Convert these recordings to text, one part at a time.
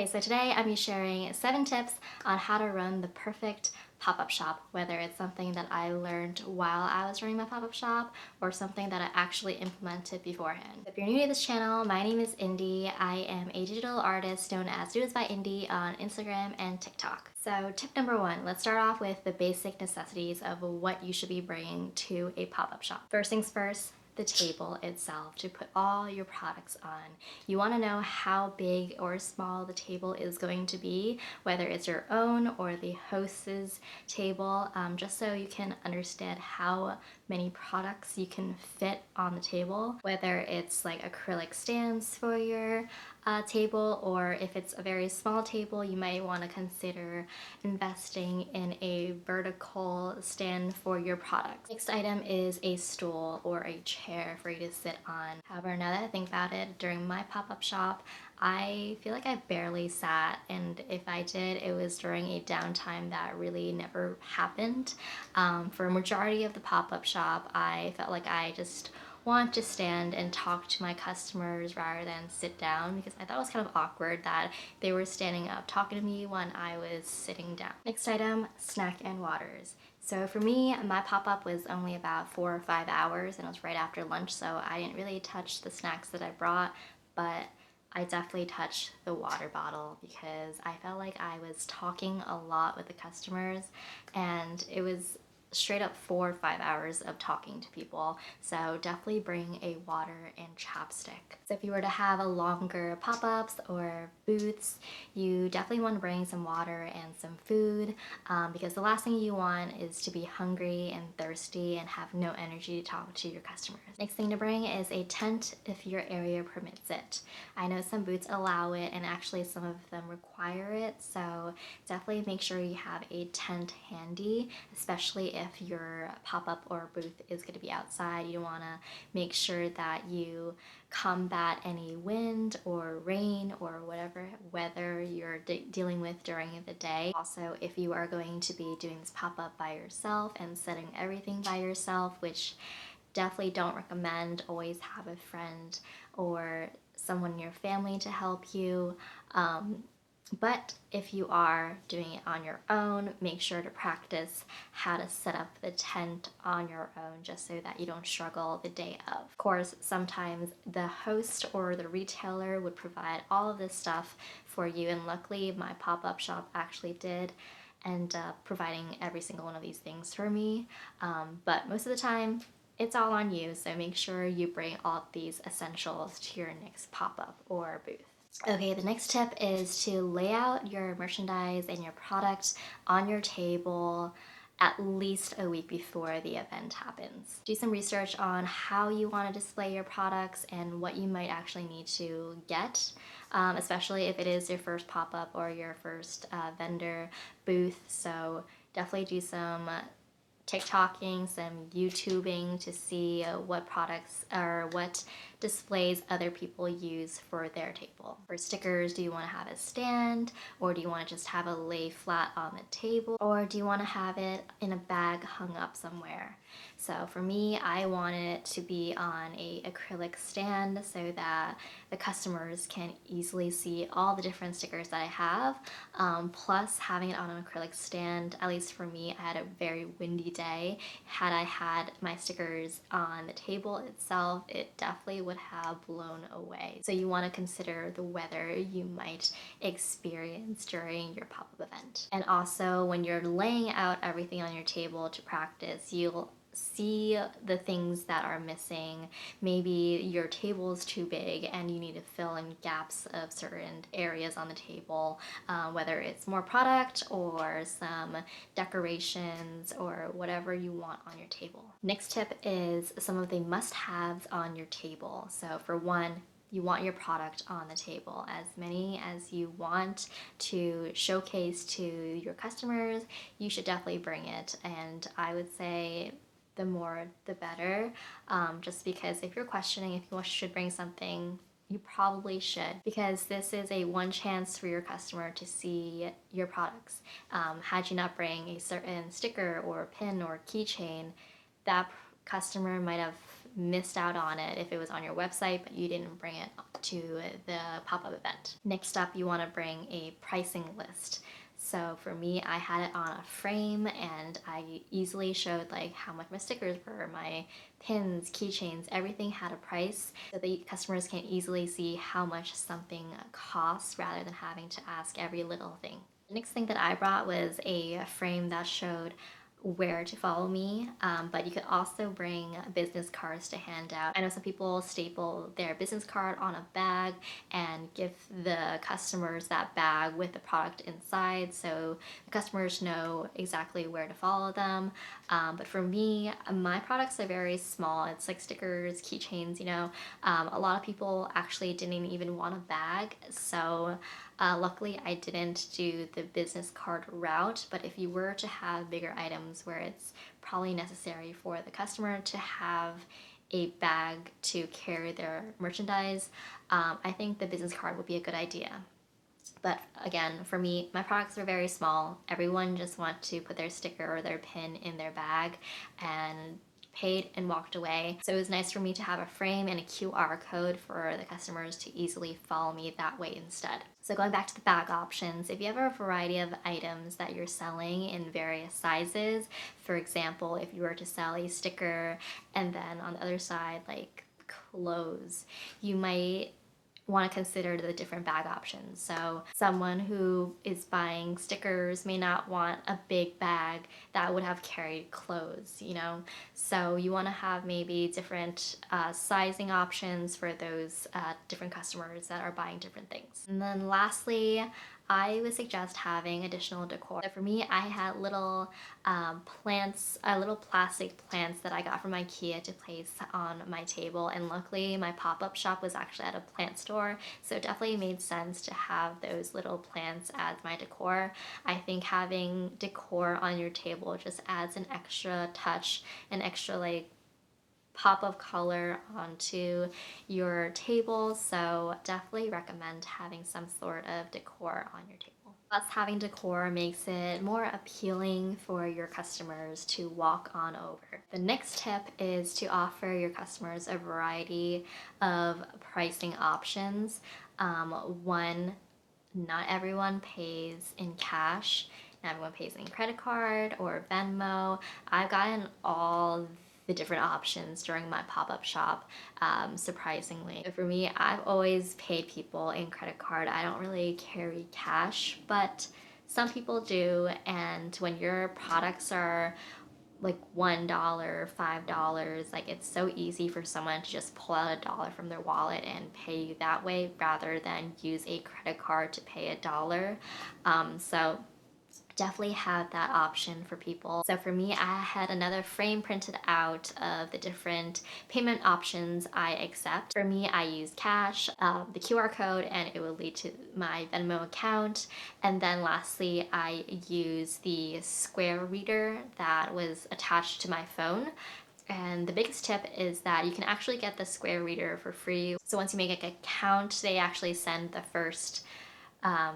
Okay, so today I'm sharing 7 tips on how to run the perfect pop-up shop, whether it's something that I learned while I was running my pop-up shop or something that I actually implemented beforehand. If you're new to this channel, my name is Indy. I am a digital artist known as Doodles by Indy on Instagram and TikTok. So tip number 1, let's start off with the basic necessities of what you should be bringing to a pop-up shop. First things first, the table itself to put all your products on. You want to know how big or small the table is going to be, whether it's your own or the host's table, just so you can understand how many products you can fit on the table, whether it's like acrylic stands for your table, or if it's a very small table, you might want to consider investing in a vertical stand for your products. Next item is a stool or a chair for you to sit on. However, now that I think about it, during my pop-up shop, I feel like I barely sat, and if I did, it was during a downtime that really never happened. For a majority of the pop-up shop, I felt like I just want to stand and talk to my customers rather than sit down, because I thought it was kind of awkward that they were standing up talking to me when I was sitting down. Next item, snack and waters. So for me, my pop-up was only about 4 or 5 hours, and it was right after lunch, so I didn't really touch the snacks that I brought, but I definitely touched the water bottle because I felt like I was talking a lot with the customers, and it was straight up 4 or 5 hours of talking to people. So definitely bring a water and chapstick. So if you were to have a longer pop-ups or booths, you definitely want to bring some water and some food, because the last thing you want is to be hungry and thirsty and have no energy to talk to your customers. Next thing to bring is a tent if your area permits it. I know some booths allow it, and actually some of them require it, so definitely make sure you have a tent handy, especially if your pop-up or booth is going to be outside. You want to make sure that you combat any wind or rain or whatever weather you're dealing with during the day. Also, if you are going to be doing this pop-up by yourself and setting everything by yourself, which definitely don't recommend, always have a friend or someone in your family to help you. But if you are doing it on your own, make sure to practice how to set up the tent on your own, just so that you don't struggle the day of. Of course, sometimes the host or the retailer would provide all of this stuff for you, and luckily my pop-up shop actually did end up providing every single one of these things for me. But most of the time, it's all on you, so make sure you bring all of these essentials to your next pop-up or booth. Okay, the next tip is to lay out your merchandise and your product on your table at least a week before the event happens. Do some research on how you want to display your products and what you might actually need to get, especially if it is your first pop-up or your first vendor booth. So definitely do some TikToking, some YouTubing to see what products or what displays other people use for their table. For stickers, do you want to have a stand, or do you want to just have it lay flat on the table, or do you want to have it in a bag hung up somewhere? So for me, I wanted it to be on a acrylic stand so that the customers can easily see all the different stickers that I have. Plus, having it on an acrylic stand, at least for me, I had a very windy day. Had I had my stickers on the table itself, it definitely would have blown away. So you want to consider the weather you might experience during your pop-up event. And also, when you're laying out everything on your table to practice, you'll see the things that are missing. Maybe your table is too big and you need to fill in gaps of certain areas on the table, whether it's more product or some decorations or whatever you want on your table. Next tip is some of the must-haves on your table. So for one, you want your product on the table. As many as you want to showcase to your customers, you should definitely bring it. And I would say the more the better, just because if you're questioning if you should bring something, you probably should, because this is a one chance for your customer to see your products. Had you not bring a certain sticker or pin or keychain, that customer might have missed out on it if it was on your website, but you didn't bring it to the pop-up event. Next up, you want to bring a pricing list. So for me, I had it on a frame and I easily showed like how much my stickers were, my pins, keychains, everything had a price so the customers can easily see how much something costs rather than having to ask every little thing. The next thing that I brought was a frame that showed where to follow me, but you could also bring business cards to hand out. I know some people staple their business card on a bag and give the customers that bag with the product inside so the customers know exactly where to follow them. But for me, my products are very small. It's like stickers, keychains, you know. A lot of people actually didn't even want a bag, so luckily I didn't do the business card route, but if you were to have bigger items where it's probably necessary for the customer to have a bag to carry their merchandise, I think the business card would be a good idea. But again, for me, my products are very small. Everyone just wants to put their sticker or their pin in their bag and paid and walked away. So it was nice for me to have a frame and a QR code for the customers to easily follow me that way instead. So going back to the bag options, if you have a variety of items that you're selling in various sizes, for example, if you were to sell a sticker and then on the other side, like clothes, you might want to consider the different bag options. So someone who is buying stickers may not want a big bag that would have carried clothes, you know? So you want to have maybe different sizing options for those different customers that are buying different things. And then lastly, I would suggest having additional decor. So for me, I had little plants, little plastic plants that I got from IKEA to place on my table, and luckily my pop-up shop was actually at a plant store, so it definitely made sense to have those little plants as my decor. I think having decor on your table just adds an extra touch, an extra like pop of color onto your table, so definitely recommend having some sort of decor on your table. Plus, having decor makes it more appealing for your customers to walk on over. The next tip is to offer your customers a variety of pricing options. One, not everyone pays in cash. Not everyone pays in credit card or Venmo. I've gotten all the different options during my pop-up shop, surprisingly. For me, I've always paid people in credit card. I don't really carry cash, but some people do, and when your products are like $1, $5, like it's so easy for someone to just pull out $1 from their wallet and pay you that way rather than use a credit card to pay $1. So definitely have that option for people. So for me, I had another frame printed out of the different payment options I accept. For me, I use cash, the QR code, and it will lead to my Venmo account. And then lastly, I use the Square reader that was attached to my phone. And the biggest tip is that you can actually get the Square reader for free. So once you make an account, they actually send the first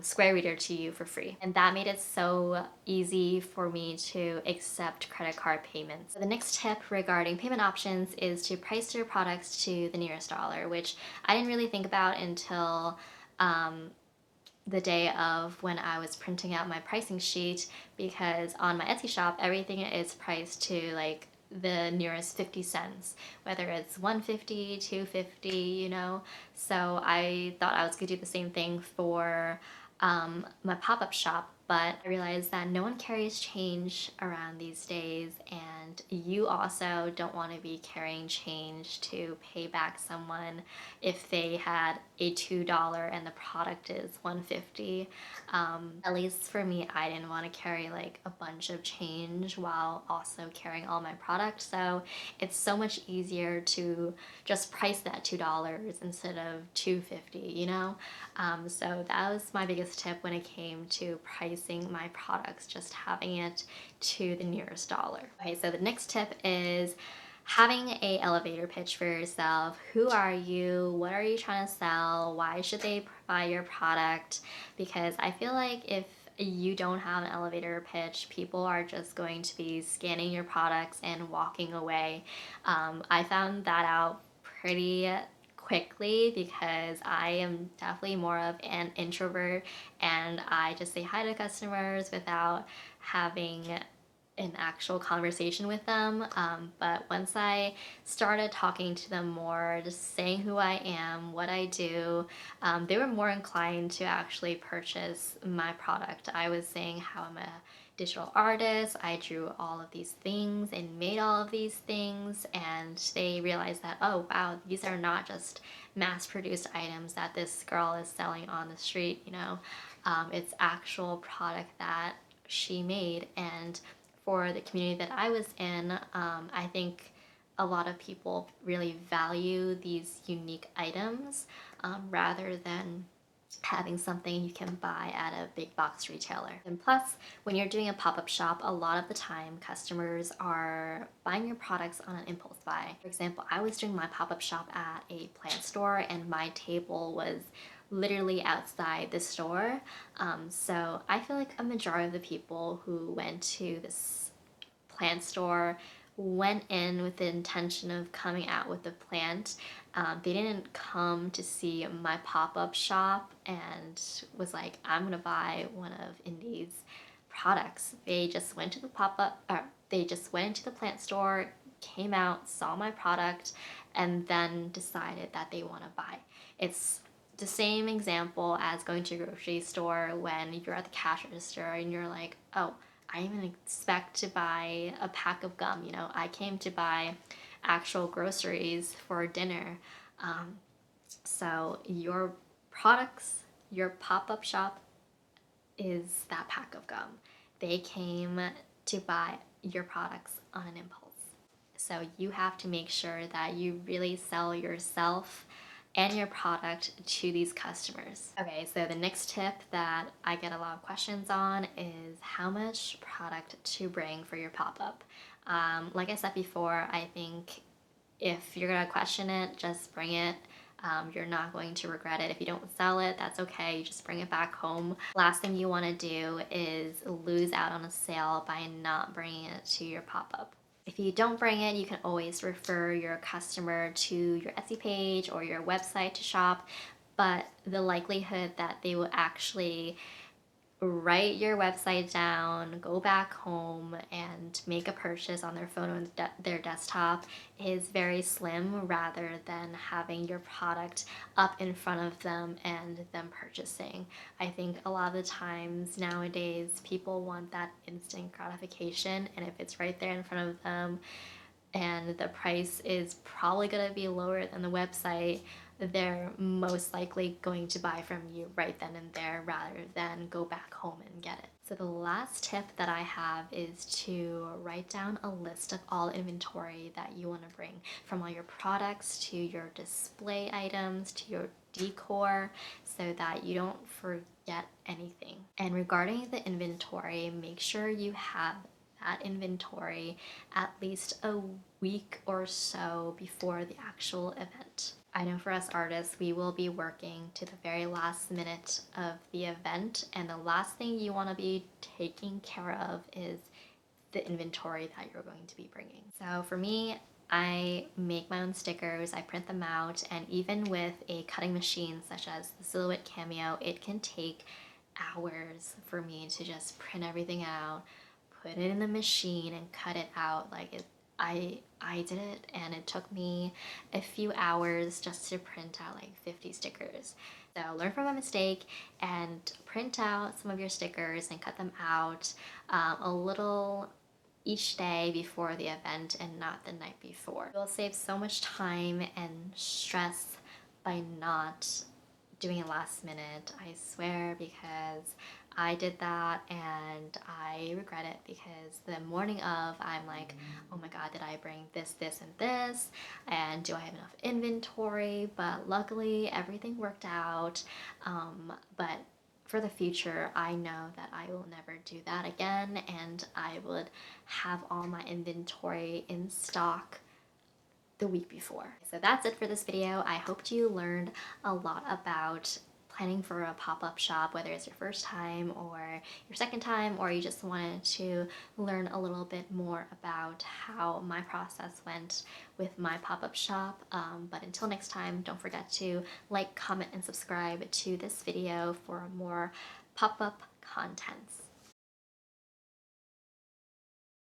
Square Reader to you for free. And that made it so easy for me to accept credit card payments. So the next tip regarding payment options is to price your products to the nearest dollar, which I didn't really think about until the day of when I was printing out my pricing sheet, because on my Etsy shop, everything is priced to like the nearest 50 cents, whether it's 150, 250, you know. So I thought I was gonna do the same thing for my pop-up shop, but I realized that no one carries change around these days, and you also don't want to be carrying change to pay back someone if they had a $2 and the product is 150. At least for me, I didn't want to carry like a bunch of change while also carrying all my products, so it's so much easier to just price that $2 instead of 250, you know. So that was my biggest tip when it came to pricing my products, just having it to the nearest dollar. Okay, so the next tip is having a elevator pitch for yourself. Who are you? What are you trying to sell? Why should they buy your product? Because I feel like if you don't have an elevator pitch, people are just going to be scanning your products and walking away. I found that out pretty quickly because I am definitely more of an introvert, and I just say hi to customers without having an actual conversation with them. But once I started talking to them more, just saying who I am, what I do, they were more inclined to actually purchase my product. I was saying how I'm a digital artist, I drew all of these things and made all of these things, and they realized that, oh wow, these are not just mass produced items that this girl is selling on the street, you know. It's actual product that she made. And for the community that I was in, I think a lot of people really value these unique items, rather than having something you can buy at a big box retailer. And plus, when you're doing a pop-up shop, a lot of the time customers are buying your products on an impulse buy. For example, I was doing my pop-up shop at a plant store and my table was literally outside the store. So I feel like a majority of the people who went to this plant store went in with the intention of coming out with a plant. They didn't come to see my pop-up shop and was like, I'm gonna buy one of Indy's products. They just went to the pop-up, or they just went into the plant store, came out, saw my product, and then decided that they want to buy. It's the same example as going to a grocery store when you're at the cash register and you're like, oh, I didn't even expect to buy a pack of gum. You know, I came to buy actual groceries for dinner. So your products, your pop-up shop is that pack of gum. They came to buy your products on an impulse. So you have to make sure that you really sell yourself and your product to these customers. Okay, so the next tip that I get a lot of questions on is how much product to bring for your pop-up. Like I said before, I think if you're gonna question it, just bring it. You're not going to regret it. If you don't sell it, that's okay. You just bring it back home. Last thing you want to do is lose out on a sale by not bringing it to your pop-up. If you don't bring it, you can always refer your customer to your Etsy page or your website to shop, but the likelihood that they will actually write your website down, go back home, and make a purchase on their phone or their desktop is very slim, rather than having your product up in front of them and them purchasing. I think a lot of the times nowadays people want that instant gratification, and if it's right there in front of them and the price is probably going to be lower than the website, they're most likely going to buy from you right then and there rather than go back home and get it. So the last tip that I have is to write down a list of all inventory that you want to bring, from all your products to your display items to your decor, so that you don't forget anything. And regarding the inventory, make sure you have that inventory at least a week or so before the actual event. I know for us artists, we will be working to the very last minute of the event, and the last thing you want to be taking care of is the inventory that you're going to be bringing. So for me, I make my own stickers, I print them out, and even with a cutting machine such as the Silhouette Cameo, it can take hours for me to just print everything out, put it in the machine, and cut it out. Like I did it, and it took me a few hours just to print out like 50 stickers. So learn from a mistake and print out some of your stickers and cut them out a little each day before the event and not the night before. You'll save so much time and stress by not doing it last minute, I swear, because I did that and I regret it, because the morning of I'm like, oh my god, did I bring this, this, and this, and do I have enough inventory? But luckily everything worked out. But for the future, I know that I will never do that again, and I would have all my inventory in stock the week before. So that's it for this video. I hoped you learned a lot about planning for a pop-up shop, whether it's your first time or your second time, or you just wanted to learn a little bit more about how my process went with my pop-up shop. But until next time, don't forget to like, comment, and subscribe to this video for more pop-up contents.